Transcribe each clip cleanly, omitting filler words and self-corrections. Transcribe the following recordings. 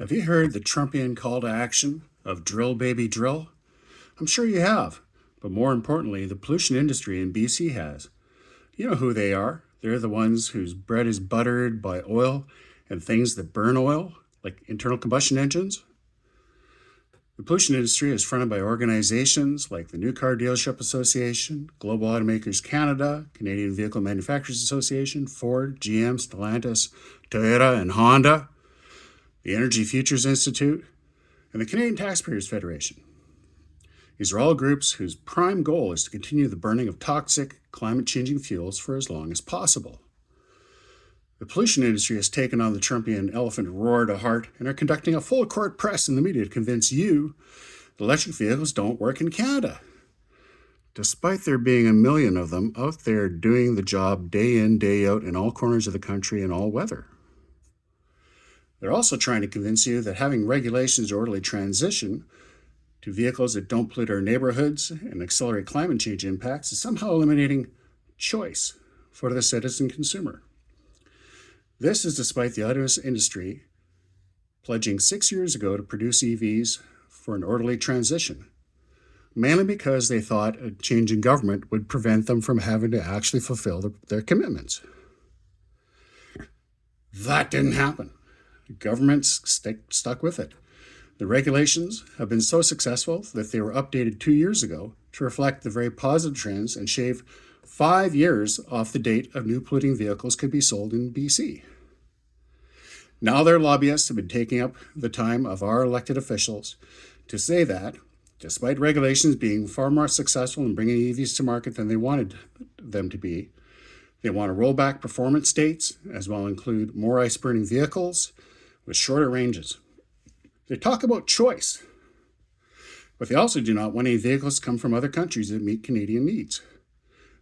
Have you heard the Trumpian call to action of drill, baby, drill? I'm sure you have, but more importantly, the pollution industry in BC has. You know who they are. They're the ones whose bread is buttered by oil and things that burn oil, like internal combustion engines. The pollution industry is fronted by organizations like the New Car Dealership Association, Global Automakers Canada, Canadian Vehicle Manufacturers Association, Ford, GM, Stellantis, Toyota, and Honda, the Energy Futures Institute, and the Canadian Taxpayers Federation. These are all groups whose prime goal is to continue the burning of toxic, climate-changing fuels for as long as possible. The pollution industry has taken on the Trumpian elephant roar to heart and are conducting a full court press in the media to convince you that electric vehicles don't work in Canada, despite there being a million of them out there doing the job day in, day out in all corners of the country in all weather. They're also trying to convince you that having regulations orderly transition to vehicles that don't pollute our neighborhoods and accelerate climate change impacts is somehow eliminating choice for the citizen consumer. This is despite the auto industry pledging 6 years ago to produce EVs for an orderly transition, mainly because they thought a change in government would prevent them from having to actually fulfill their commitments. That didn't happen. The government's stuck with it. The regulations have been so successful that they were updated 2 years ago to reflect the very positive trends and shave 5 years off the date of new polluting vehicles could be sold in BC. Now their lobbyists have been taking up the time of our elected officials to say that, despite regulations being far more successful in bringing EVs to market than they wanted them to be, they want to roll back performance dates, as well include more ice-burning vehicles with shorter ranges. They talk about choice, but they also do not want any vehicles to come from other countries that meet Canadian needs.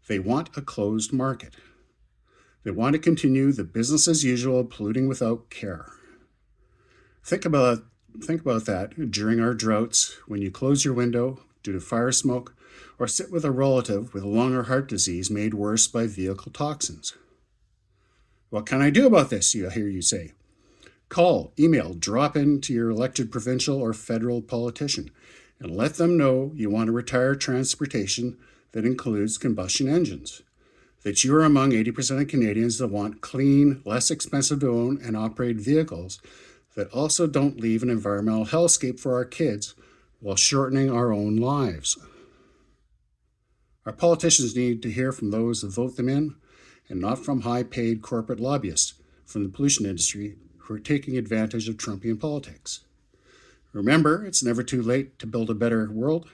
They want a closed market. They want to continue the business as usual, polluting without care. Think about that during our droughts when you close your window due to fire smoke or sit with a relative with lung or heart disease made worse by vehicle toxins. What can I do about this, I hear you say? Call, email, drop into your elected provincial or federal politician and let them know you want to retire transportation that includes combustion engines, that you are among 80% of Canadians that want clean, less expensive to own and operate vehicles that also don't leave an environmental hellscape for our kids while shortening our own lives. Our politicians need to hear from those that vote them in and not from high-paid corporate lobbyists from the pollution industry who are taking advantage of Trumpian politics. Remember, it's never too late to build a better world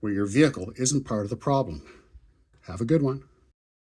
where your vehicle isn't part of the problem. Have a good one.